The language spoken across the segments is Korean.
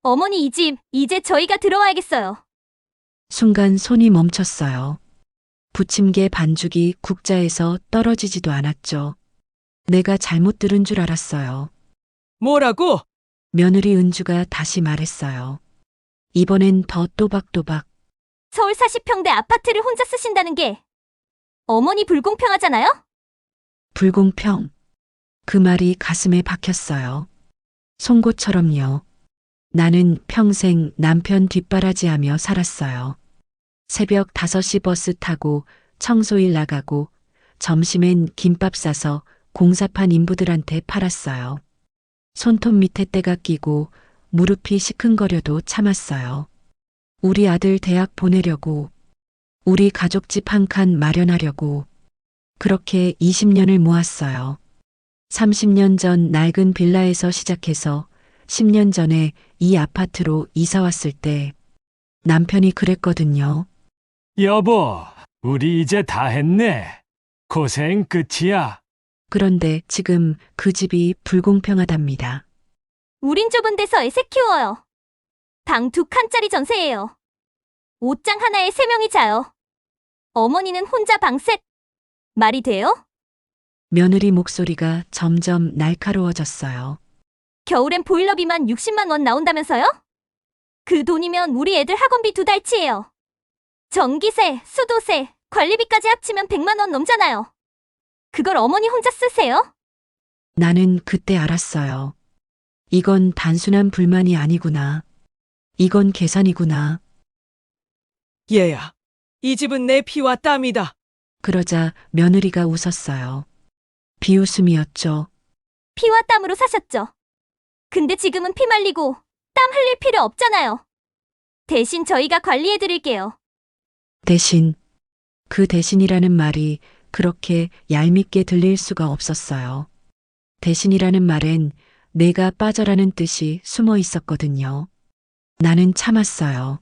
어머니 이 집, 이제 저희가 들어와야겠어요. 순간 손이 멈췄어요. 부침개 반죽이 국자에서 떨어지지도 않았죠. 내가 잘못 들은 줄 알았어요. 뭐라고? 며느리 은주가 다시 말했어요. 이번엔 더 또박또박. 서울 40평대 아파트를 혼자 쓰신다는 게 어머니 불공평하잖아요? 불공평. 그 말이 가슴에 박혔어요. 송곳처럼요. 나는 평생 남편 뒷바라지하며 살았어요. 새벽 5시 버스 타고 청소일 나가고 점심엔 김밥 싸서 공사판 인부들한테 팔았어요. 손톱 밑에 때가 끼고 무릎이 시큰거려도 참았어요. 우리 아들 대학 보내려고, 우리 가족집 한 칸 마련하려고 그렇게 20년을 모았어요. 30년 전 낡은 빌라에서 시작해서 10년 전에 이 아파트로 이사 왔을 때 남편이 그랬거든요. 여보, 우리 이제 다 했네. 고생 끝이야. 그런데 지금 그 집이 불공평하답니다. 우린 좁은 데서 애새 키워요. 방 2칸짜리 전세예요. 옷장 하나에 3명이 자요. 어머니는 혼자 방 셋. 말이 돼요? 며느리 목소리가 점점 날카로워졌어요. 겨울엔 보일러비만 60만 원 나온다면서요? 그 돈이면 우리 애들 학원비 2달치예요. 전기세, 수도세, 관리비까지 합치면 100만 원 넘잖아요. 그걸 어머니 혼자 쓰세요? 나는 그때 알았어요. 이건 단순한 불만이 아니구나. 이건 계산이구나. 얘야, 이 집은 내 피와 땀이다. 그러자 며느리가 웃었어요. 비웃음이었죠. 피와 땀으로 사셨죠. 근데 지금은 피 말리고 땀 흘릴 필요 없잖아요. 대신 저희가 관리해드릴게요. 대신, 그 대신이라는 말이 그렇게 얄밉게 들릴 수가 없었어요. 대신이라는 말엔 내가 빠져라는 뜻이 숨어 있었거든요. 나는 참았어요.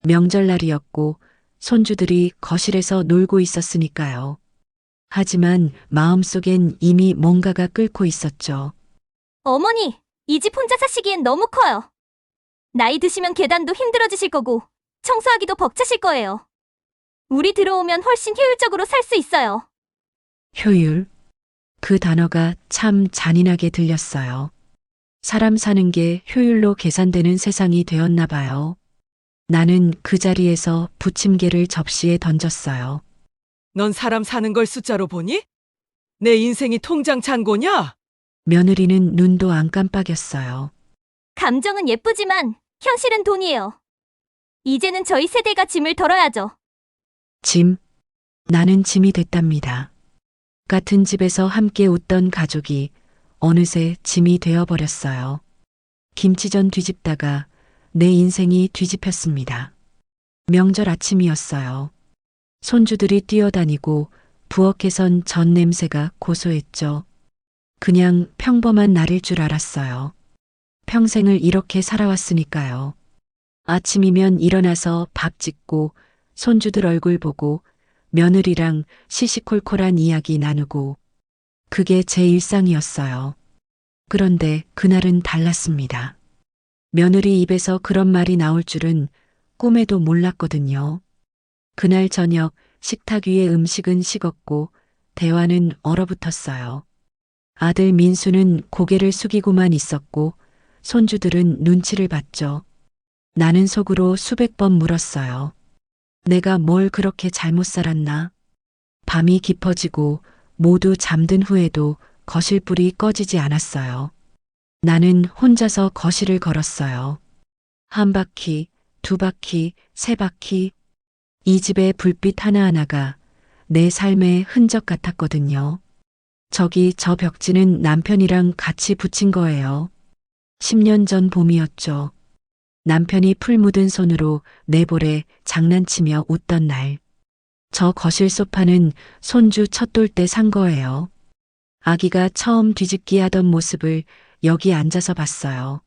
명절날이었고 손주들이 거실에서 놀고 있었으니까요. 하지만 마음속엔 이미 뭔가가 끓고 있었죠. 어머니, 이 집 혼자 사시기엔 너무 커요. 나이 드시면 계단도 힘들어지실 거고 청소하기도 벅차실 거예요. 우리 들어오면 훨씬 효율적으로 살 수 있어요. 효율. 그 단어가 참 잔인하게 들렸어요. 사람 사는 게 효율로 계산되는 세상이 되었나 봐요. 나는 그 자리에서 부침개를 접시에 던졌어요. 넌 사람 사는 걸 숫자로 보니? 내 인생이 통장 잔고냐? 며느리는 눈도 안 깜빡였어요. 감정은 예쁘지만 현실은 돈이에요. 이제는 저희 세대가 짐을 덜어야죠. 짐. 나는 짐이 됐답니다. 같은 집에서 함께 웃던 가족이 어느새 짐이 되어버렸어요. 김치전 뒤집다가 내 인생이 뒤집혔습니다. 명절 아침이었어요. 손주들이 뛰어다니고 부엌에선 전 냄새가 고소했죠. 그냥 평범한 날일 줄 알았어요. 평생을 이렇게 살아왔으니까요. 아침이면 일어나서 밥 짓고 손주들 얼굴 보고 며느리랑 시시콜콜한 이야기 나누고 그게 제 일상이었어요. 그런데 그날은 달랐습니다. 며느리 입에서 그런 말이 나올 줄은 꿈에도 몰랐거든요. 그날 저녁 식탁 위의 음식은 식었고 대화는 얼어붙었어요. 아들 민수는 고개를 숙이고만 있었고 손주들은 눈치를 봤죠. 나는 속으로 수백 번 물었어요. 내가 뭘 그렇게 잘못 살았나? 밤이 깊어지고 모두 잠든 후에도 거실불이 꺼지지 않았어요. 나는 혼자서 거실을 걸었어요. 한 바퀴, 2바퀴, 3바퀴. 이 집의 불빛 하나하나가 내 삶의 흔적 같았거든요. 저기 저 벽지는 남편이랑 같이 붙인 거예요. 10년 전 봄이었죠. 남편이 풀 묻은 손으로 내 볼에 장난치며 웃던 날. 저 거실 소파는 손주 첫돌 때 산 거예요. 아기가 처음 뒤집기 하던 모습을 여기 앉아서 봤어요.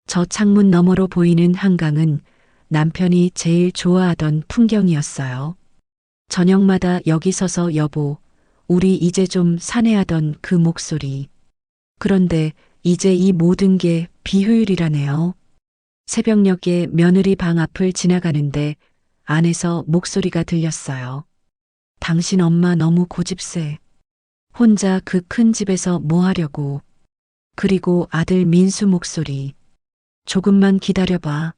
저 창문 너머로 보이는 한강은 남편이 제일 좋아하던 풍경이었어요. 저녁마다 여기 서서 여보, 우리 이제 좀 사내하던 그 목소리. 그런데 이제 이 모든 게 비효율이라네요. 새벽녘에 며느리 방 앞을 지나가는데 안에서 목소리가 들렸어요. 당신 엄마 너무 고집세. 혼자 그 큰 집에서 뭐 하려고. 그리고 아들 민수 목소리. 조금만 기다려봐.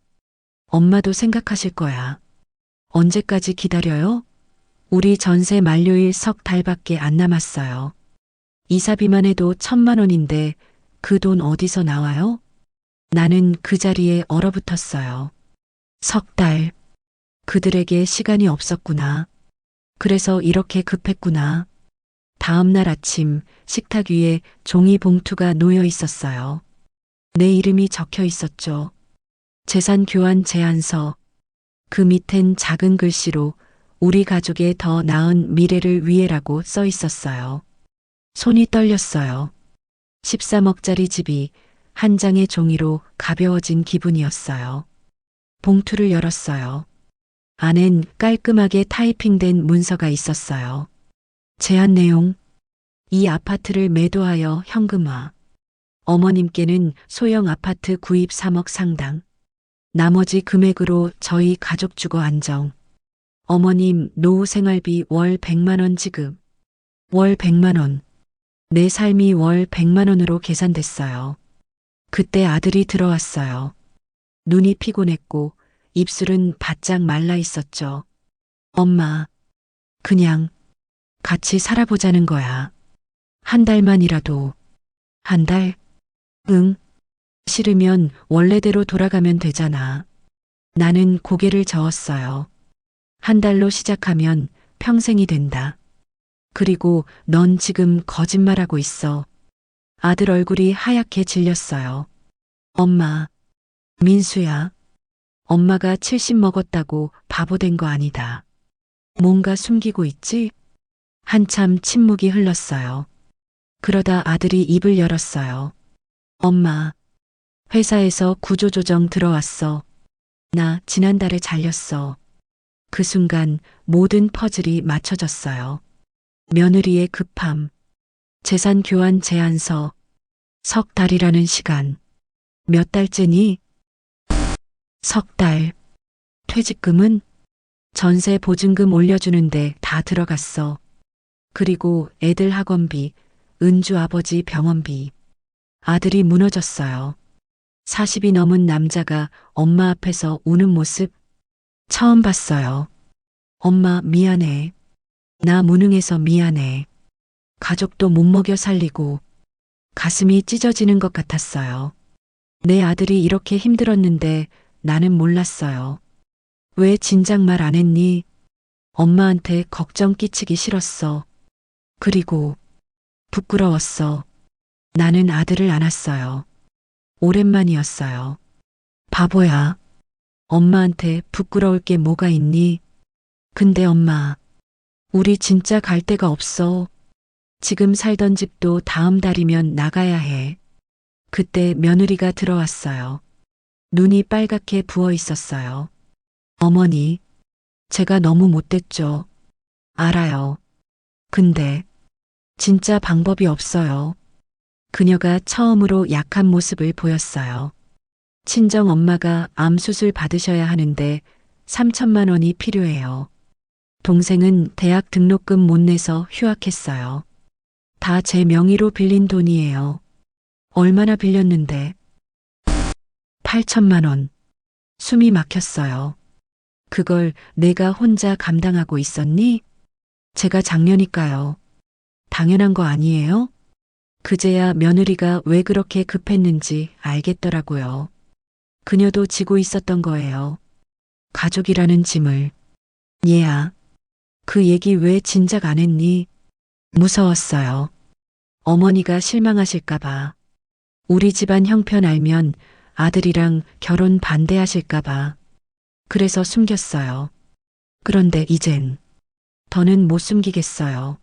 엄마도 생각하실 거야. 언제까지 기다려요? 우리 전세 만료일 석 달밖에 안 남았어요. 이사비만 해도 1,000만 원인데 그 돈 어디서 나와요? 나는 그 자리에 얼어붙었어요. 석 달. 그들에게 시간이 없었구나. 그래서 이렇게 급했구나. 다음 날 아침 식탁 위에 종이 봉투가 놓여 있었어요. 내 이름이 적혀 있었죠. 재산 교환 제안서. 그 밑엔 작은 글씨로 우리 가족의 더 나은 미래를 위해라고 써 있었어요. 손이 떨렸어요. 13억짜리 집이 한 장의 종이로 가벼워진 기분이었어요. 봉투를 열었어요. 안엔 깔끔하게 타이핑된 문서가 있었어요. 제안 내용. 이 아파트를 매도하여 현금화. 어머님께는 소형 아파트 구입 3억 상당. 나머지 금액으로 저희 가족 주거 안정. 어머님 노후 생활비 월 100만 원 지급. 월 100만 원. 내 삶이 월 100만 원으로 계산됐어요. 그때 아들이 들어왔어요. 눈이 피곤했고 입술은 바짝 말라 있었죠. 엄마, 그냥 같이 살아보자는 거야. 한 달만이라도. 한 달? 응. 싫으면 원래대로 돌아가면 되잖아. 나는 고개를 저었어요. 한 달로 시작하면 평생이 된다. 그리고 넌 지금 거짓말하고 있어. 아들 얼굴이 하얗게 질렸어요. 엄마, 민수야. 엄마가 70 먹었다고 바보 된 거 아니다. 뭔가 숨기고 있지? 한참 침묵이 흘렀어요. 그러다 아들이 입을 열었어요. 엄마, 회사에서 구조조정 들어왔어. 나 지난달에 잘렸어. 그 순간 모든 퍼즐이 맞춰졌어요. 며느리의 급함, 재산 교환 제안서, 석 달이라는 시간. 몇 달째니? 석 달. 퇴직금은? 전세 보증금 올려주는데 다 들어갔어. 그리고 애들 학원비, 은주 아버지 병원비. 아들이 무너졌어요. 40이 넘은 남자가 엄마 앞에서 우는 모습 처음 봤어요. 엄마 미안해. 나 무능해서 미안해. 가족도 못 먹여 살리고 가슴이 찢어지는 것 같았어요. 내 아들이 이렇게 힘들었는데 나는 몰랐어요. 왜 진작 말 안 했니? 엄마한테 걱정 끼치기 싫었어. 그리고 부끄러웠어. 나는 아들을 안았어요. 오랜만이었어요. 바보야. 엄마한테 부끄러울 게 뭐가 있니? 근데 엄마, 우리 진짜 갈 데가 없어. 지금 살던 집도 다음 달이면 나가야 해. 그때 며느리가 들어왔어요. 눈이 빨갛게 부어 있었어요. 어머니, 제가 너무 못됐죠. 알아요. 근데 진짜 방법이 없어요. 그녀가 처음으로 약한 모습을 보였어요. 친정 엄마가 암 수술 받으셔야 하는데 3천만 원이 필요해요. 동생은 대학 등록금 못 내서 휴학했어요. 다 제 명의로 빌린 돈이에요. 얼마나 빌렸는데? 8천만 원. 숨이 막혔어요. 그걸 내가 혼자 감당하고 있었니? 제가 장녀니까요. 당연한 거 아니에요? 그제야 며느리가 왜 그렇게 급했는지 알겠더라고요. 그녀도 지고 있었던 거예요. 가족이라는 짐을. 얘야, 그 얘기 왜 진작 안 했니? 무서웠어요. 어머니가 실망하실까봐. 우리 집안 형편 알면 아들이랑 결혼 반대하실까봐. 그래서 숨겼어요. 그런데 이젠 더는 못 숨기겠어요.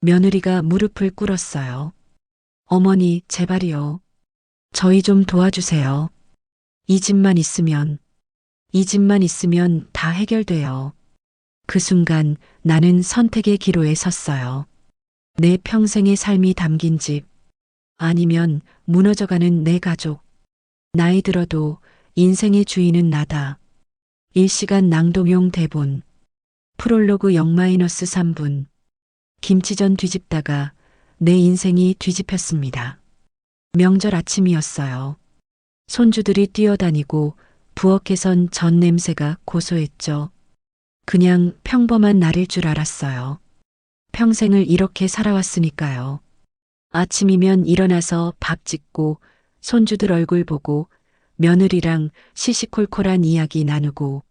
며느리가 무릎을 꿇었어요. 어머니, 제발이요. 저희 좀 도와주세요. 이 집만 있으면 다 해결돼요. 그 순간 나는 선택의 기로에 섰어요. 내 평생의 삶이 담긴 집, 아니면 무너져가는 내 가족. 나이 들어도 인생의 주인은 나다. 일시간 낭독용 대본. 프롤로그 0-3분. 김치전 뒤집다가 내 인생이 뒤집혔습니다. 명절 아침이었어요. 손주들이 뛰어다니고 부엌에선 전 냄새가 고소했죠. 그냥 평범한 날일 줄 알았어요. 평생을 이렇게 살아왔으니까요. 아침이면 일어나서 밥 짓고 손주들 얼굴 보고 며느리랑 시시콜콜한 이야기 나누고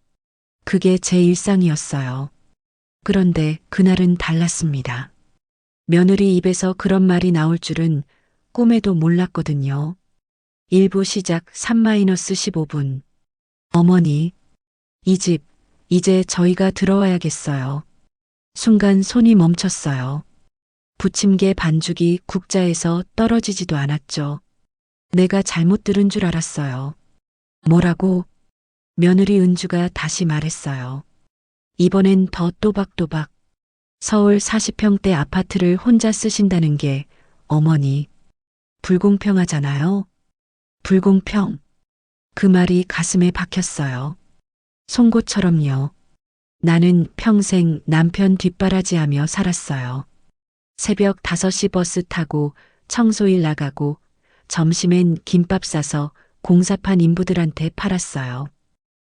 그게 제 일상이었어요. 그런데 그날은 달랐습니다. 며느리 입에서 그런 말이 나올 줄은 꿈에도 몰랐거든요. 1부 시작 3-15분. 어머니, 이 집, 이제 저희가 들어와야겠어요. 순간 손이 멈췄어요. 부침개 반죽이 국자에서 떨어지지도 않았죠. 내가 잘못 들은 줄 알았어요. 뭐라고? 며느리 은주가 다시 말했어요. 이번엔 더 또박또박. 서울 40평대 아파트를 혼자 쓰신다는 게 어머니, 불공평하잖아요. 불공평. 그 말이 가슴에 박혔어요. 송곳처럼요. 나는 평생 남편 뒷바라지하며 살았어요. 새벽 5시 버스 타고 청소일 나가고 점심엔 김밥 싸서 공사판 인부들한테 팔았어요.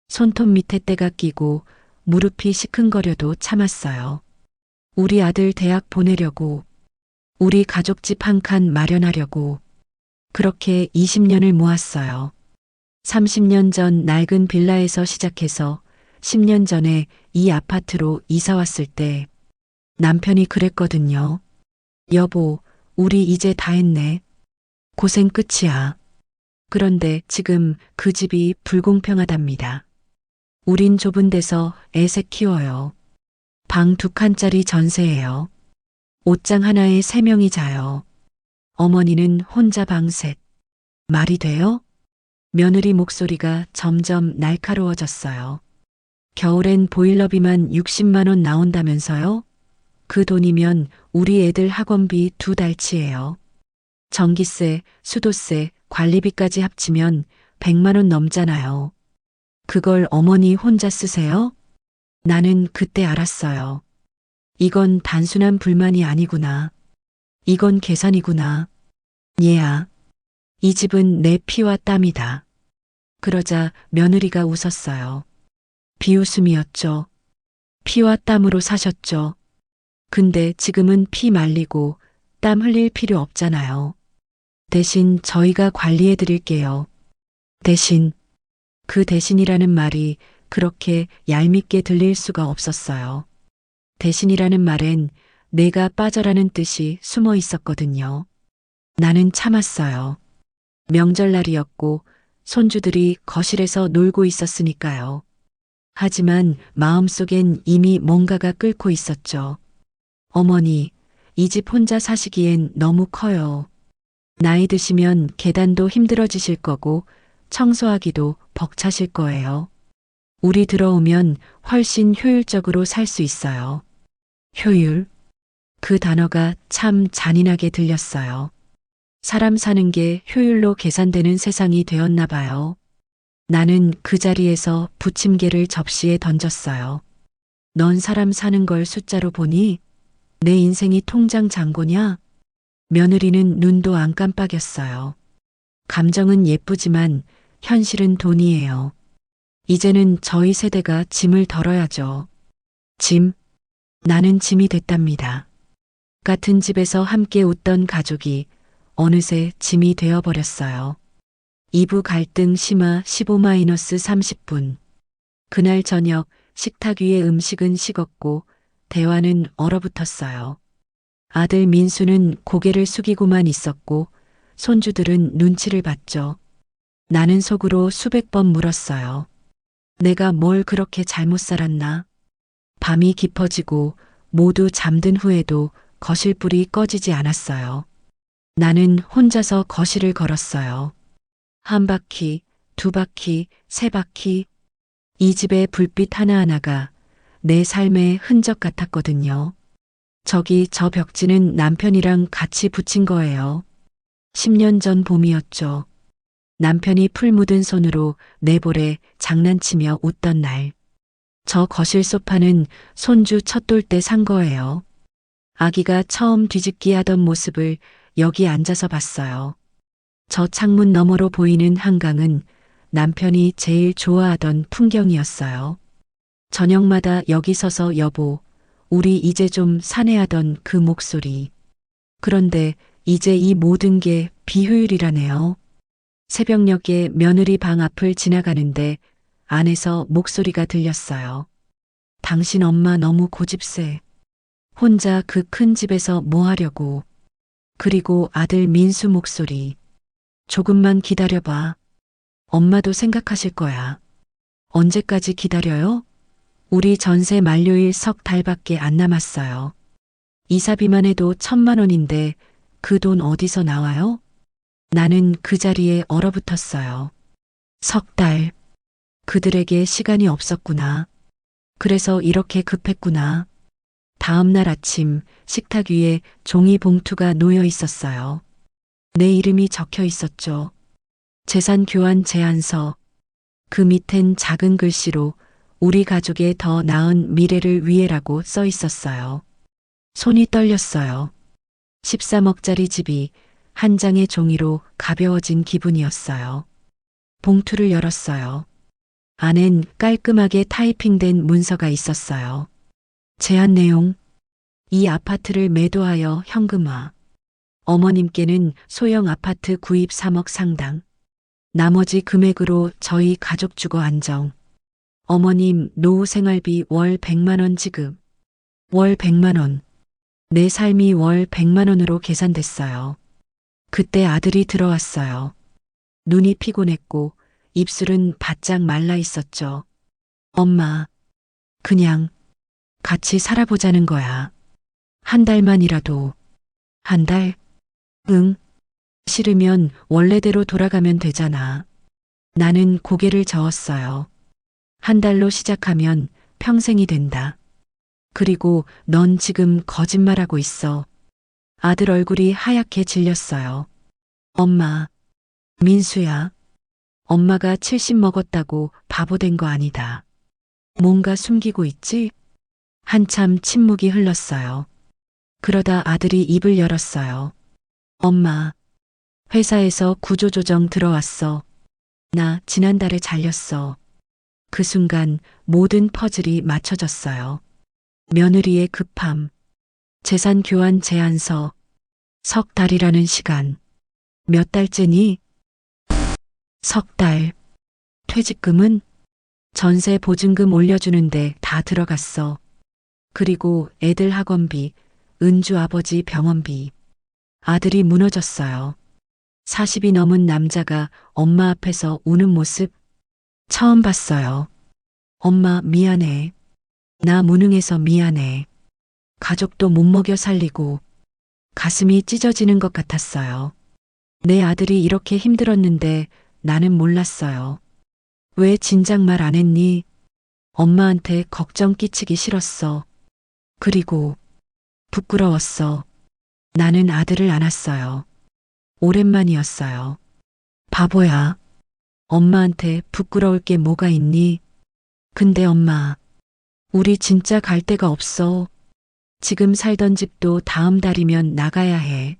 손톱 밑에 때가 끼고 무릎이 시큰거려도 참았어요. 우리 아들 대학 보내려고, 우리 가족집 한 칸 마련하려고 그렇게 20년을 모았어요. 30년 전 낡은 빌라에서 시작해서 10년 전에 이 아파트로 이사 왔을 때 남편이 그랬거든요. 여보, 우리 이제 다 했네. 고생 끝이야. 그런데 지금 그 집이 불공평하답니다. 우린 좁은 데서 애새 키워요. 방 2칸짜리 전세예요. 옷장 하나에 3명이 자요. 어머니는 혼자 방 셋. 말이 돼요? 며느리 목소리가 점점 날카로워졌어요. 겨울엔 보일러비만 60만 원 나온다면서요? 그 돈이면 우리 애들 학원비 2달치예요. 전기세, 수도세, 관리비까지 합치면 100만 원 넘잖아요. 그걸 어머니 혼자 쓰세요? 나는 그때 알았어요. 이건 단순한 불만이 아니구나. 이건 계산이구나. 얘야, 이 집은 내 피와 땀이다. 그러자 며느리가 웃었어요. 비웃음이었죠. 피와 땀으로 사셨죠. 근데 지금은 피 말리고 땀 흘릴 필요 없잖아요. 대신 저희가 관리해 드릴게요. 대신, 그 대신이라는 말이 그렇게 얄밉게 들릴 수가 없었어요. 대신이라는 말엔 내가 빠져라는 뜻이 숨어 있었거든요. 나는 참았어요. 명절날이었고 손주들이 거실에서 놀고 있었으니까요. 하지만 마음속엔 이미 뭔가가 끓고 있었죠. 어머니, 이 집 혼자 사시기엔 너무 커요. 나이 드시면 계단도 힘들어지실 거고 청소하기도 벅차실 거예요. 우리 들어오면 훨씬 효율적으로 살 수 있어요. 효율? 그 단어가 참 잔인하게 들렸어요. 사람 사는 게 효율로 계산되는 세상이 되었나 봐요. 나는 그 자리에서 부침개를 접시에 던졌어요. 넌 사람 사는 걸 숫자로 보니? 내 인생이 통장 잔고냐? 며느리는 눈도 안 깜빡였어요. 감정은 예쁘지만 현실은 돈이에요. 이제는 저희 세대가 짐을 덜어야죠. 짐? 나는 짐이 됐답니다. 같은 집에서 함께 웃던 가족이 어느새 짐이 되어버렸어요. 2부 갈등 심화 15-30분. 그날 저녁 식탁 위의 음식은 식었고 대화는 얼어붙었어요. 아들 민수는 고개를 숙이고만 있었고 손주들은 눈치를 봤죠. 나는 속으로 수백 번 물었어요. 내가 뭘 그렇게 잘못 살았나? 밤이 깊어지고 모두 잠든 후에도 거실불이 꺼지지 않았어요. 나는 혼자서 거실을 걸었어요. 한 바퀴, 2바퀴, 3바퀴. 이 집의 불빛 하나하나가 내 삶의 흔적 같았거든요. 저기 저 벽지는 남편이랑 같이 붙인 거예요. 10년 전 봄이었죠. 남편이 풀 묻은 손으로 내 볼에 장난치며 웃던 날. 저 거실 소파는 손주 첫 돌 때 산 거예요. 아기가 처음 뒤집기 하던 모습을 여기 앉아서 봤어요. 저 창문 너머로 보이는 한강은 남편이 제일 좋아하던 풍경이었어요. 저녁마다 여기 서서 여보, 우리 이제 좀 사내하던 그 목소리. 그런데 이제 이 모든 게 비효율이라네요. 새벽녘에 며느리 방 앞을 지나가는데 안에서 목소리가 들렸어요. 당신 엄마 너무 고집세. 혼자 그 큰 집에서 뭐 하려고. 그리고 아들 민수 목소리. 조금만 기다려봐. 엄마도 생각하실 거야. 언제까지 기다려요? 우리 전세 만료일 석 달밖에 안 남았어요. 이사비만 해도 1,000만 원인데 그 돈 어디서 나와요? 나는 그 자리에 얼어붙었어요. 석 달. 그들에게 시간이 없었구나. 그래서 이렇게 급했구나. 다음 날 아침 식탁 위에 종이 봉투가 놓여 있었어요. 내 이름이 적혀 있었죠. 재산 교환 제안서. 그 밑엔 작은 글씨로 우리 가족의 더 나은 미래를 위해라고 써 있었어요. 손이 떨렸어요. 13억짜리 집이 한 장의 종이로 가벼워진 기분이었어요. 봉투를 열었어요. 안엔 깔끔하게 타이핑된 문서가 있었어요. 제안 내용. 이 아파트를 매도하여 현금화. 어머님께는 소형 아파트 구입 3억 상당. 나머지 금액으로 저희 가족 주거 안정. 어머님 노후 생활비 월 100만 원 지급. 월 100만 원. 내 삶이 월 100만 원으로 계산됐어요. 그때 아들이 들어왔어요. 눈이 피곤했고 입술은 바짝 말라 있었죠. 엄마, 그냥 같이 살아보자는 거야. 한 달만이라도. 한 달? 응. 싫으면 원래대로 돌아가면 되잖아. 나는 고개를 저었어요. 한 달로 시작하면 평생이 된다. 그리고 넌 지금 거짓말하고 있어. 아들 얼굴이 하얗게 질렸어요. 엄마, 민수야. 엄마가 70 먹었다고 바보 된 거 아니다. 뭔가 숨기고 있지? 한참 침묵이 흘렀어요. 그러다 아들이 입을 열었어요. 엄마, 회사에서 구조조정 들어왔어. 나 지난달에 잘렸어. 그 순간 모든 퍼즐이 맞춰졌어요. 며느리의 급함, 재산 교환 제안서, 석 달이라는 시간. 몇 달째니? 석 달. 퇴직금은? 전세 보증금 올려주는데 다 들어갔어. 그리고 애들 학원비, 은주 아버지 병원비. 아들이 무너졌어요. 40이 넘은 남자가 엄마 앞에서 우는 모습 처음 봤어요. 엄마 미안해. 나 무능해서 미안해. 가족도 못 먹여 살리고 가슴이 찢어지는 것 같았어요. 내 아들이 이렇게 힘들었는데 나는 몰랐어요. 왜 진작 말 안 했니? 엄마한테 걱정 끼치기 싫었어. 그리고 부끄러웠어. 나는 아들을 안았어요. 오랜만이었어요. 바보야. 엄마한테 부끄러울 게 뭐가 있니? 근데 엄마, 우리 진짜 갈 데가 없어. 지금 살던 집도 다음 달이면 나가야 해.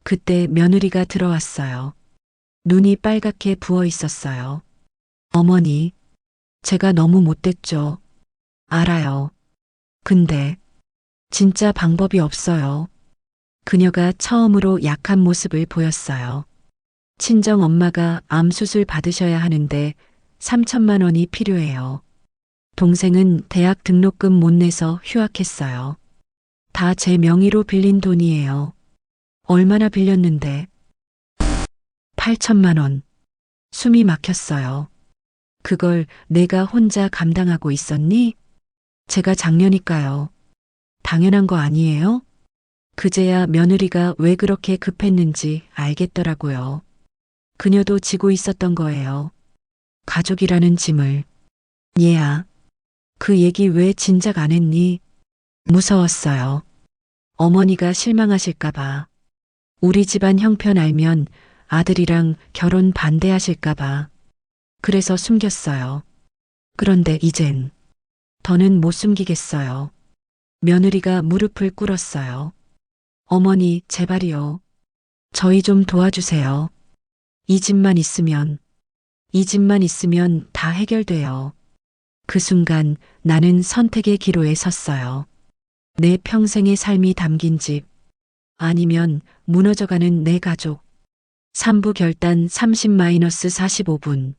그때 며느리가 들어왔어요. 눈이 빨갛게 부어 있었어요. 어머니, 제가 너무 못됐죠. 알아요. 근데 진짜 방법이 없어요. 그녀가 처음으로 약한 모습을 보였어요. 친정 엄마가 암 수술 받으셔야 하는데 3천만 원이 필요해요. 동생은 대학 등록금 못 내서 휴학했어요. 다 제 명의로 빌린 돈이에요. 얼마나 빌렸는데? 8천만 원. 숨이 막혔어요. 그걸 내가 혼자 감당하고 있었니? 제가 장녀니까요. 당연한 거 아니에요? 그제야 며느리가 왜 그렇게 급했는지 알겠더라고요. 그녀도 지고 있었던 거예요. 가족이라는 짐을. 얘야, 그 얘기 왜 진작 안 했니? 무서웠어요. 어머니가 실망하실까봐. 우리 집안 형편 알면 아들이랑 결혼 반대하실까봐. 그래서 숨겼어요. 그런데 이젠 더는 못 숨기겠어요. 며느리가 무릎을 꿇었어요. 어머니, 제발이요. 저희 좀 도와주세요. 이 집만 있으면 다 해결돼요. 그 순간 나는 선택의 기로에 섰어요. 내 평생의 삶이 담긴 집, 아니면 무너져가는 내 가족. 3부 결단 30-45분.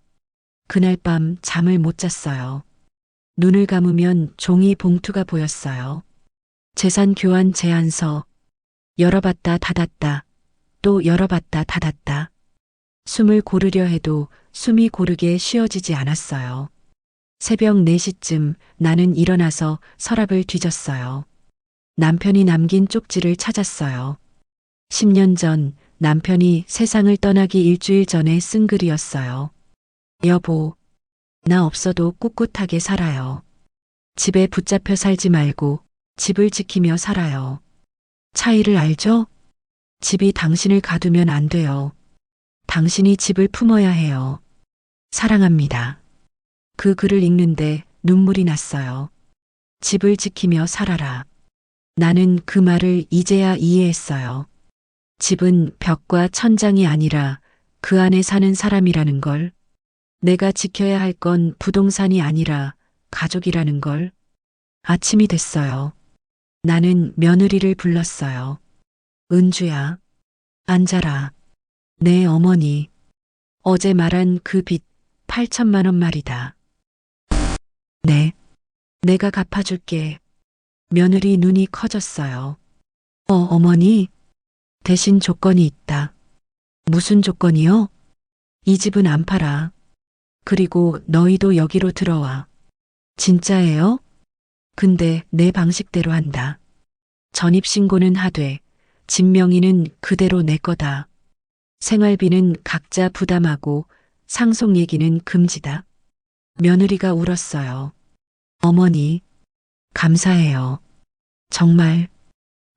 그날 밤 잠을 못 잤어요. 눈을 감으면 종이 봉투가 보였어요. 재산 교환 제안서. 열어봤다 닫았다. 또 열어봤다 닫았다. 숨을 고르려 해도 숨이 고르게 쉬어지지 않았어요. 새벽 4시쯤 나는 일어나서 서랍을 뒤졌어요. 남편이 남긴 쪽지를 찾았어요. 10년 전 남편이 세상을 떠나기 일주일 전에 쓴 글이었어요. 여보, 나 없어도 꿋꿋하게 살아요. 집에 붙잡혀 살지 말고 집을 지키며 살아요. 차이를 알죠? 집이 당신을 가두면 안 돼요. 당신이 집을 품어야 해요. 사랑합니다. 그 글을 읽는데 눈물이 났어요. 집을 지키며 살아라. 나는 그 말을 이제야 이해했어요. 집은 벽과 천장이 아니라 그 안에 사는 사람이라는 걸. 내가 지켜야 할 건 부동산이 아니라 가족이라는 걸. 아침이 됐어요. 나는 며느리를 불렀어요. 은주야, 앉아라. 내 어머니. 어제 말한 그 빚 8천만 원 말이다. 네, 내가 갚아줄게. 며느리 눈이 커졌어요. 어머니, 대신 조건이 있다. 무슨 조건이요? 이 집은 안 팔아. 그리고 너희도 여기로 들어와. 진짜예요? 근데 내 방식대로 한다. 전입신고는 하되 집 명의는 그대로 내 거다. 생활비는 각자 부담하고 상속 얘기는 금지다. 며느리가 울었어요. 어머니, 감사해요. 정말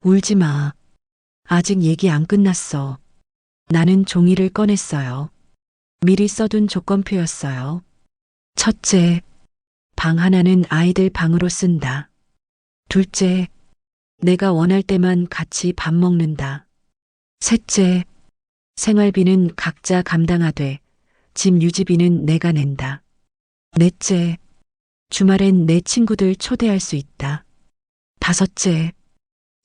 울지 마. 아직 얘기 안 끝났어. 나는 종이를 꺼냈어요. 미리 써둔 조건표였어요. 첫째, 방 하나는 아이들 방으로 쓴다. 둘째, 내가 원할 때만 같이 밥 먹는다. 셋째, 생활비는 각자 감당하되 집 유지비는 내가 낸다. 넷째, 주말엔 내 친구들 초대할 수 있다. 다섯째,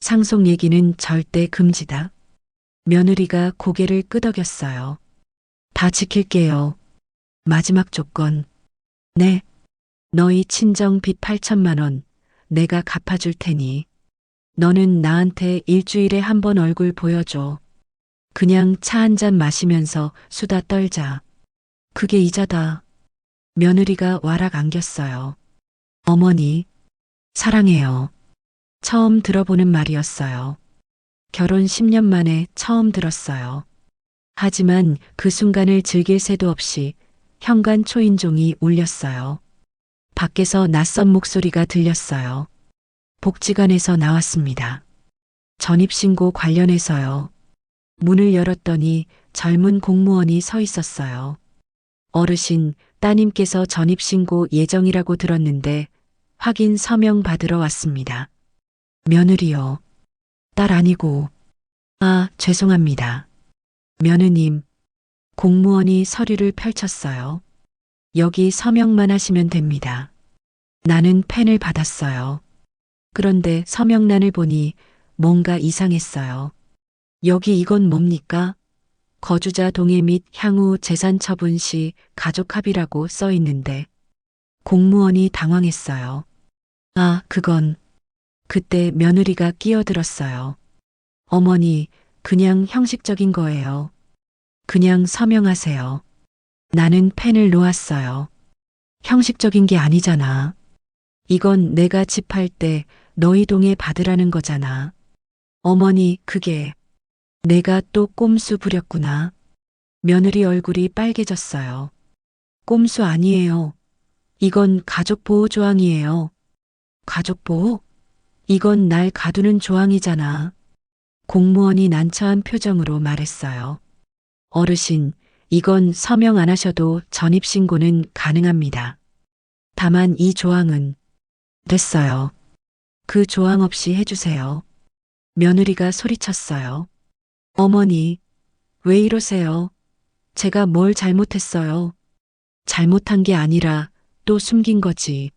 상속 얘기는 절대 금지다. 며느리가 고개를 끄덕였어요. 다 지킬게요. 마지막 조건. 네. 너희 친정 빚 8천만 원 내가 갚아줄 테니 너는 나한테 일주일에 한 번 얼굴 보여줘. 그냥 차 한 잔 마시면서 수다 떨자. 그게 이자다. 며느리가 와락 안겼어요. 어머니, 사랑해요. 처음 들어보는 말이었어요. 결혼 10년 만에 처음 들었어요. 하지만 그 순간을 즐길 새도 없이 현관 초인종이 울렸어요. 밖에서 낯선 목소리가 들렸어요. 복지관에서 나왔습니다. 전입신고 관련해서요. 문을 열었더니 젊은 공무원이 서 있었어요. 어르신, 따님께서 전입신고 예정이라고 들었는데 확인 서명 받으러 왔습니다. 며느리요. 딸 아니고. 아, 죄송합니다. 며느님. 공무원이 서류를 펼쳤어요. 여기 서명만 하시면 됩니다. 나는 펜을 받았어요. 그런데 서명란을 보니 뭔가 이상했어요. 여기 이건 뭡니까? 거주자 동의 및 향후 재산 처분 시 가족 합의라고 써 있는데 공무원이 당황했어요. 아, 그건. 그때 며느리가 끼어들었어요. 어머니, 그냥 형식적인 거예요. 그냥 서명하세요. 나는 펜을 놓았어요. 형식적인 게 아니잖아. 이건 내가 집 팔 때 너희 동에 받으라는 거잖아. 어머니, 그게 내가 또 꼼수 부렸구나. 며느리 얼굴이 빨개졌어요. 꼼수 아니에요. 이건 가족보호 조항이에요. 가족보호? 이건 날 가두는 조항이잖아. 공무원이 난처한 표정으로 말했어요. 어르신, 이건 서명 안 하셔도 전입신고는 가능합니다. 다만 이 조항은 됐어요. 그 조항 없이 해주세요. 며느리가 소리쳤어요. 어머니, 왜 이러세요? 제가 뭘 잘못했어요? 잘못한 게 아니라 또 숨긴 거지.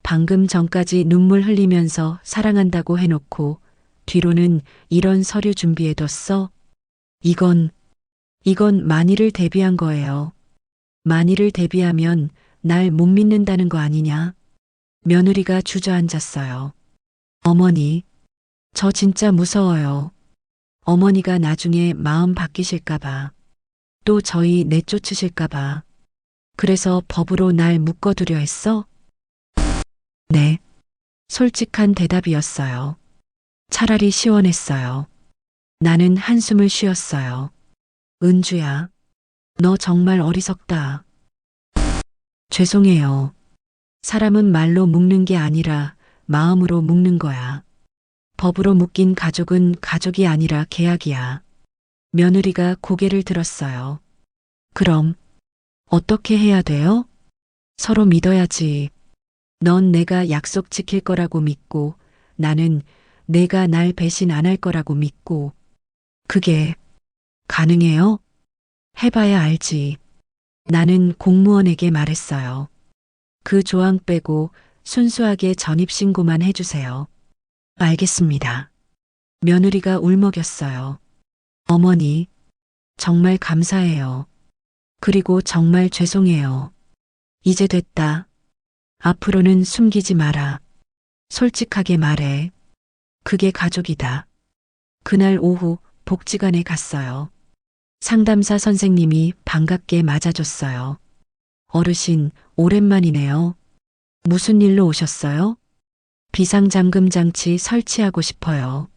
방금 전까지 눈물 흘리면서 사랑한다고 해놓고 뒤로는 이런 서류 준비해뒀어? 이건 만일을 대비한 거예요. 만일을 대비하면 날 못 믿는다는 거 아니냐? 며느리가 주저앉았어요. 어머니, 저 진짜 무서워요. 어머니가 나중에 마음 바뀌실까봐. 또 저희 내쫓으실까봐. 그래서 법으로 날 묶어두려 했어? 네. 솔직한 대답이었어요. 차라리 시원했어요. 나는 한숨을 쉬었어요. 은주야, 너 정말 어리석다. 죄송해요. 사람은 말로 묶는 게 아니라 마음으로 묶는 거야. 법으로 묶인 가족은 가족이 아니라 계약이야. 며느리가 고개를 들었어요. 그럼 어떻게 해야 돼요? 서로 믿어야지. 넌 내가 약속 지킬 거라고 믿고 나는 내가 날 배신 안 할 거라고 믿고. 그게 가능해요? 해봐야 알지. 나는 공무원에게 말했어요. 그 조항 빼고 순수하게 전입신고만 해주세요. 알겠습니다. 며느리가 울먹였어요. 어머니, 정말 감사해요. 그리고 정말 죄송해요. 이제 됐다. 앞으로는 숨기지 마라. 솔직하게 말해. 그게 가족이다. 그날 오후 복지관에 갔어요. 상담사 선생님이 반갑게 맞아줬어요. 어르신, 오랜만이네요. 무슨 일로 오셨어요? 비상잠금 장치 설치하고 싶어요.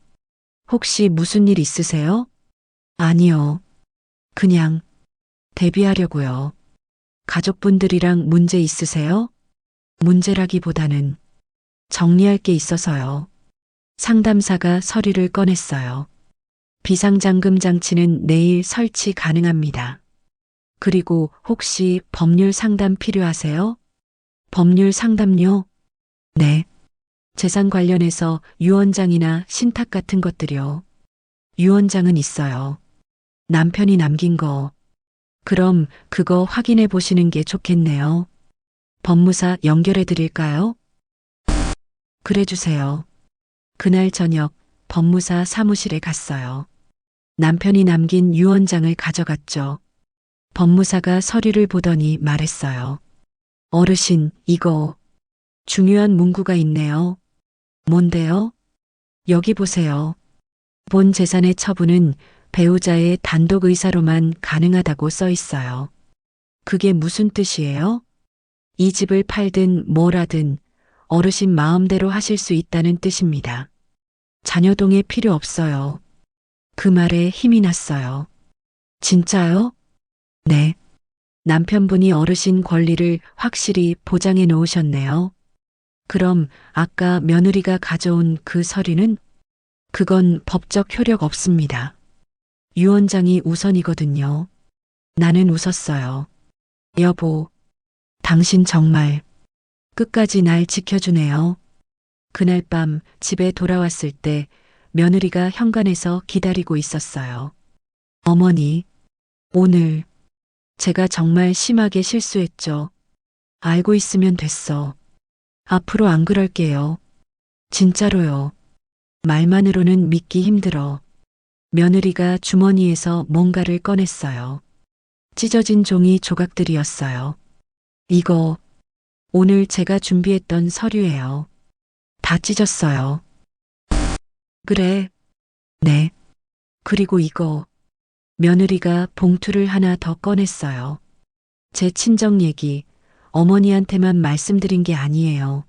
혹시 무슨 일 있으세요? 아니요. 그냥 대비하려고요. 가족분들이랑 문제 있으세요? 문제라기보다는 정리할 게 있어서요. 상담사가 서류를 꺼냈어요. 비상잠금 장치는 내일 설치 가능합니다. 그리고 혹시 법률 상담 필요하세요? 법률 상담요? 네. 재산 관련해서 유언장이나 신탁 같은 것들요. 유언장은 있어요. 남편이 남긴 거. 그럼 그거 확인해 보시는 게 좋겠네요. 법무사 연결해 드릴까요? 그래 주세요. 그날 저녁 법무사 사무실에 갔어요. 남편이 남긴 유언장을 가져갔죠. 법무사가 서류를 보더니 말했어요. 어르신, 이거 중요한 문구가 있네요. 뭔데요? 여기 보세요. 본 재산의 처분은 배우자의 단독 의사로만 가능하다고 써 있어요. 그게 무슨 뜻이에요? 이 집을 팔든 뭘 하든 어르신 마음대로 하실 수 있다는 뜻입니다. 자녀 동의 필요 없어요. 그 말에 힘이 났어요. 진짜요? 네. 남편분이 어르신 권리를 확실히 보장해 놓으셨네요. 그럼 아까 며느리가 가져온 그 서류는? 그건 법적 효력 없습니다. 유언장이 우선이거든요. 나는 웃었어요. 여보, 당신 정말 끝까지 날 지켜주네요. 그날 밤 집에 돌아왔을 때 며느리가 현관에서 기다리고 있었어요. 어머니, 오늘 제가 정말 심하게 실수했죠. 알고 있으면 됐어. 앞으로 안 그럴게요. 진짜로요. 말만으로는 믿기 힘들어. 며느리가 주머니에서 뭔가를 꺼냈어요. 찢어진 종이 조각들이었어요. 이거 오늘 제가 준비했던 서류예요. 다 찢었어요. 그래. 네. 그리고 이거. 며느리가 봉투를 하나 더 꺼냈어요. 제 친정 얘기, 어머니한테만 말씀드린 게 아니에요.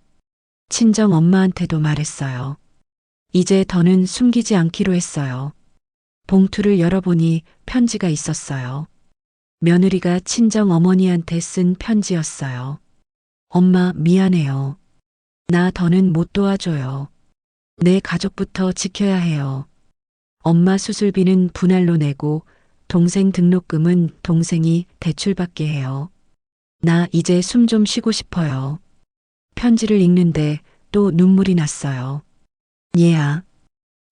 친정 엄마한테도 말했어요. 이제 더는 숨기지 않기로 했어요. 봉투를 열어보니 편지가 있었어요. 며느리가 친정 어머니한테 쓴 편지였어요. 엄마, 미안해요. 나 더는 못 도와줘요. 내 가족부터 지켜야 해요. 엄마 수술비는 분할로 내고 동생 등록금은 동생이 대출받게 해요. 나 이제 숨 좀 쉬고 싶어요. 편지를 읽는데 또 눈물이 났어요. 얘야,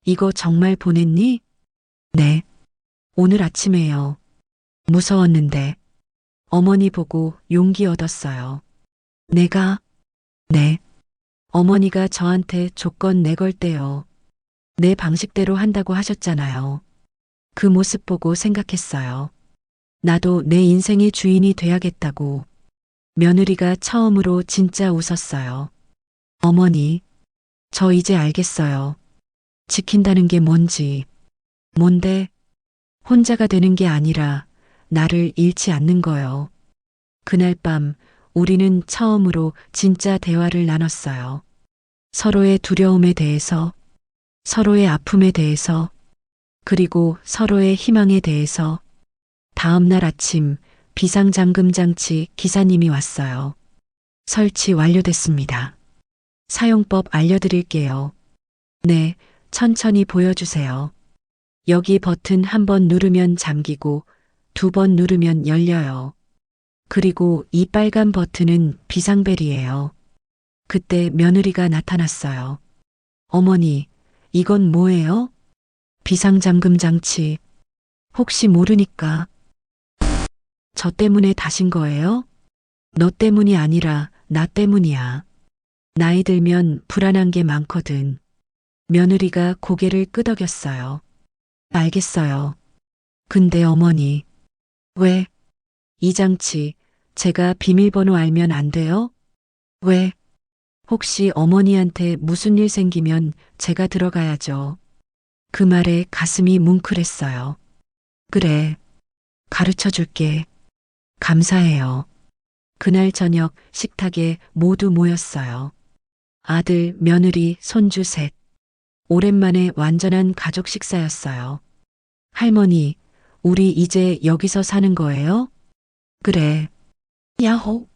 이거 정말 보냈니? 네. 오늘 아침에요. 무서웠는데. 어머니 보고 용기 얻었어요. 내가? 네. 어머니가 저한테 조건 내걸 때요. 내 방식대로 한다고 하셨잖아요. 그 모습 보고 생각했어요. 나도 내 인생의 주인이 돼야겠다고. 며느리가 처음으로 진짜 웃었어요. 어머니, 저 이제 알겠어요. 지킨다는 게 뭔지. 뭔데? 혼자가 되는 게 아니라 나를 잃지 않는 거요. 그날 밤 우리는 처음으로 진짜 대화를 나눴어요. 서로의 두려움에 대해서, 서로의 아픔에 대해서, 그리고 서로의 희망에 대해서. 다음 날 아침 비상잠금 장치 기사님이 왔어요. 설치 완료됐습니다. 사용법 알려드릴게요. 네, 천천히 보여주세요. 여기 버튼 한 번 누르면 잠기고 2번 누르면 열려요. 그리고 이 빨간 버튼은 비상벨이에요. 그때 며느리가 나타났어요. 어머니, 이건 뭐예요? 비상잠금 장치. 혹시 모르니까. 저 때문에 다신 거예요? 너 때문이 아니라 나 때문이야. 나이 들면 불안한 게 많거든. 며느리가 고개를 끄덕였어요. 알겠어요. 근데 어머니, 왜? 이 장치, 제가 비밀번호 알면 안 돼요? 왜? 혹시 어머니한테 무슨 일 생기면 제가 들어가야죠. 그 말에 가슴이 뭉클했어요. 그래, 가르쳐 줄게. 감사해요. 그날 저녁 식탁에 모두 모였어요. 아들, 며느리, 손주 셋. 오랜만에 완전한 가족 식사였어요. 할머니, 우리 이제 여기서 사는 거예요? 그래. 야호.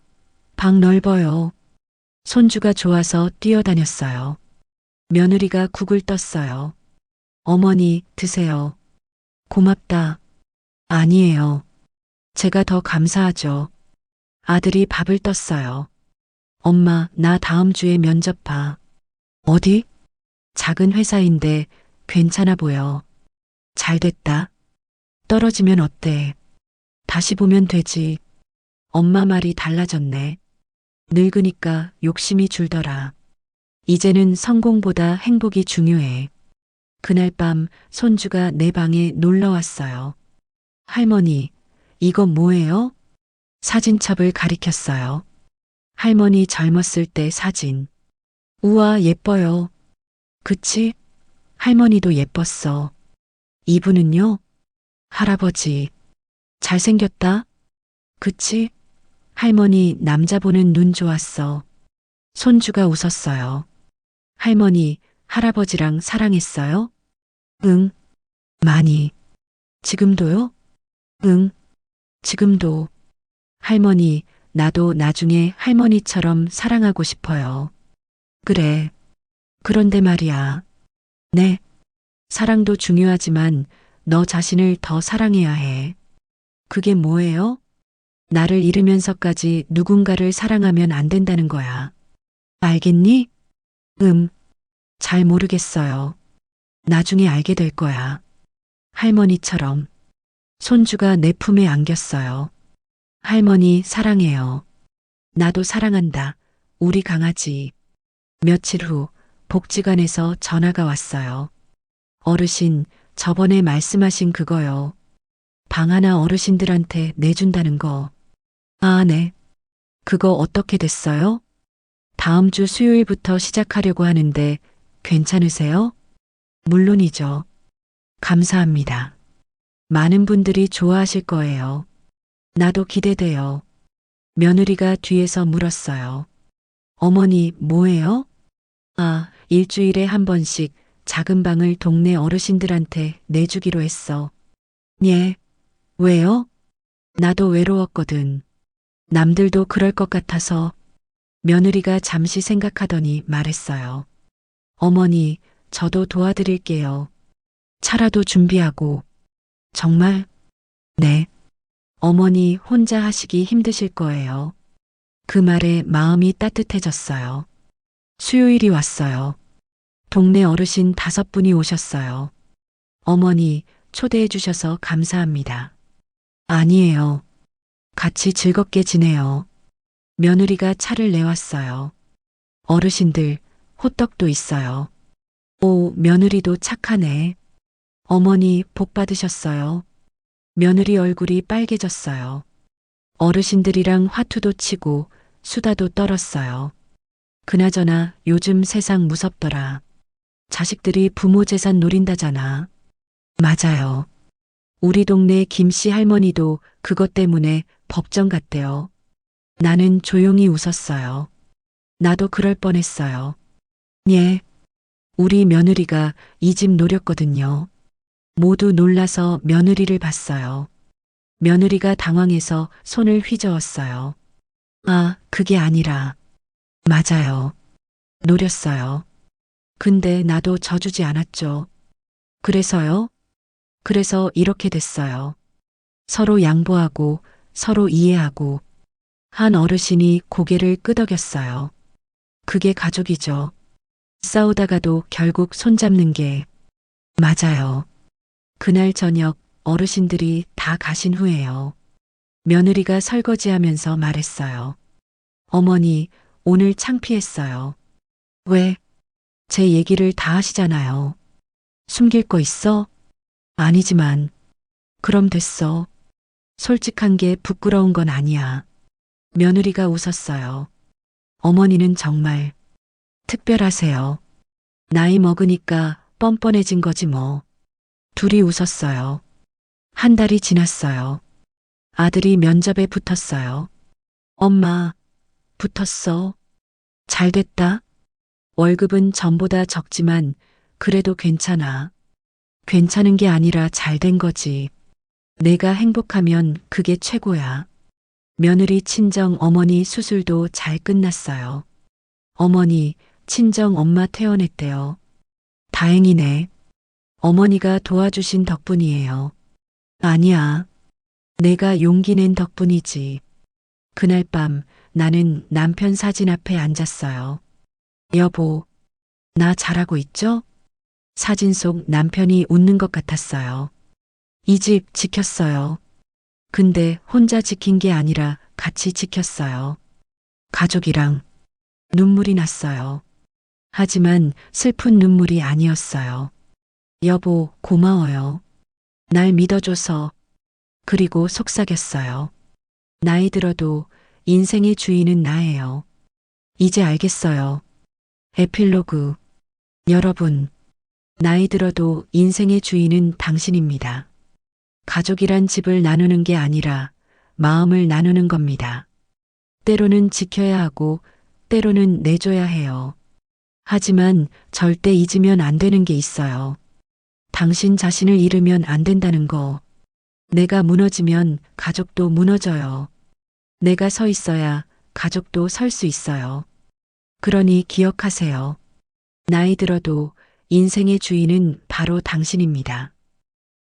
방 넓어요. 손주가 좋아서 뛰어다녔어요. 며느리가 국을 떴어요. 어머니, 드세요. 고맙다. 아니에요. 제가 더 감사하죠. 아들이 밥을 떴어요. 엄마, 나 다음 주에 면접 봐. 어디? 작은 회사인데 괜찮아 보여. 잘 됐다. 떨어지면 어때? 다시 보면 되지. 엄마 말이 달라졌네. 늙으니까 욕심이 줄더라. 이제는 성공보다 행복이 중요해. 그날 밤 손주가 내 방에 놀러 왔어요. 할머니, 이건 뭐예요? 사진첩을 가리켰어요. 할머니 젊었을 때 사진. 우와, 예뻐요. 그치? 할머니도 예뻤어. 이분은요? 할아버지. 잘생겼다? 그치? 할머니 남자 보는 눈 좋았어. 손주가 웃었어요. 할머니, 할아버지랑 사랑했어요? 응. 많이. 지금도요? 응. 지금도. 할머니, 나도 나중에 할머니처럼 사랑하고 싶어요. 그래. 그런데 말이야. 네. 사랑도 중요하지만 너 자신을 더 사랑해야 해. 그게 뭐예요? 나를 잃으면서까지 누군가를 사랑하면 안 된다는 거야. 알겠니? 잘 모르겠어요. 나중에 알게 될 거야. 할머니처럼. 손주가 내 품에 안겼어요. 할머니 사랑해요. 나도 사랑한다. 우리 강아지. 며칠 후 복지관에서 전화가 왔어요. 어르신, 저번에 말씀하신 그거요. 방 하나 어르신들한테 내준다는 거. 아, 네. 그거 어떻게 됐어요? 다음 주 수요일부터 시작하려고 하는데 괜찮으세요? 물론이죠. 감사합니다. 많은 분들이 좋아하실 거예요. 나도 기대돼요. 며느리가 뒤에서 물었어요. 어머니, 뭐예요? 아, 일주일에 한 번씩 작은 방을 동네 어르신들한테 내주기로 했어. 예. 왜요? 나도 외로웠거든. 남들도 그럴 것 같아서. 며느리가 잠시 생각하더니 말했어요. 어머니, 저도 도와드릴게요. 차라도 준비하고. 정말? 네. 어머니 혼자 하시기 힘드실 거예요. 그 말에 마음이 따뜻해졌어요. 수요일이 왔어요. 동네 어르신 5분이 오셨어요. 어머니 초대해 주셔서 감사합니다. 아니에요. 같이 즐겁게 지내요. 며느리가 차를 내왔어요. 어르신들 호떡도 있어요. 오, 며느리도 착하네. 어머니 복 받으셨어요. 며느리 얼굴이 빨개졌어요. 어르신들이랑 화투도 치고 수다도 떨었어요. 그나저나 요즘 세상 무섭더라. 자식들이 부모 재산 노린다잖아. 맞아요. 우리 동네 김씨 할머니도 그것 때문에 법정 갔대요. 나는 조용히 웃었어요. 나도 그럴 뻔했어요. 예. 우리 며느리가 이 집 노렸거든요. 모두 놀라서 며느리를 봤어요. 며느리가 당황해서 손을 휘저었어요. 아, 그게 아니라. 맞아요. 노렸어요. 근데 나도 져주지 않았죠. 그래서요? 그래서 이렇게 됐어요. 서로 양보하고 서로 이해하고 한 어르신이 고개를 끄덕였어요. 그게 가족이죠. 싸우다가도 결국 손잡는 게 맞아요. 그날 저녁 어르신들이 다 가신 후에요. 며느리가 설거지하면서 말했어요. 어머니, 오늘 창피했어요. 왜? 제 얘기를 다 하시잖아요. 숨길 거 있어? 아니지만. 그럼 됐어. 솔직한 게 부끄러운 건 아니야. 며느리가 웃었어요. 어머니는 정말 특별하세요. 나이 먹으니까 뻔뻔해진 거지 뭐. 둘이 웃었어요. 한 달이 지났어요. 아들이 면접에 붙었어요. 엄마, 붙었어. 잘 됐다. 월급은 전보다 적지만 그래도 괜찮아. 괜찮은 게 아니라 잘 된 거지. 내가 행복하면 그게 최고야. 며느리 친정 어머니 수술도 잘 끝났어요. 어머니, 친정 엄마 퇴원했대요. 다행이네. 어머니가 도와주신 덕분이에요. 아니야. 내가 용기 낸 덕분이지. 그날 밤 나는 남편 사진 앞에 앉았어요. 여보, 나 잘하고 있죠? 사진 속 남편이 웃는 것 같았어요. 이 집 지켰어요. 근데 혼자 지킨 게 아니라 같이 지켰어요. 가족이랑 눈물이 났어요. 하지만 슬픈 눈물이 아니었어요. 여보, 고마워요. 날 믿어줘서. 그리고 속삭였어요. 나이 들어도 인생의 주인은 나예요. 이제 알겠어요. 에필로그. 여러분, 나이 들어도 인생의 주인은 당신입니다. 가족이란 집을 나누는 게 아니라 마음을 나누는 겁니다. 때로는 지켜야 하고 때로는 내줘야 해요. 하지만 절대 잊으면 안 되는 게 있어요. 당신 자신을 잃으면 안 된다는 거. 내가 무너지면 가족도 무너져요. 내가 서 있어야 가족도 설 수 있어요. 그러니 기억하세요. 나이 들어도 인생의 주인은 바로 당신입니다.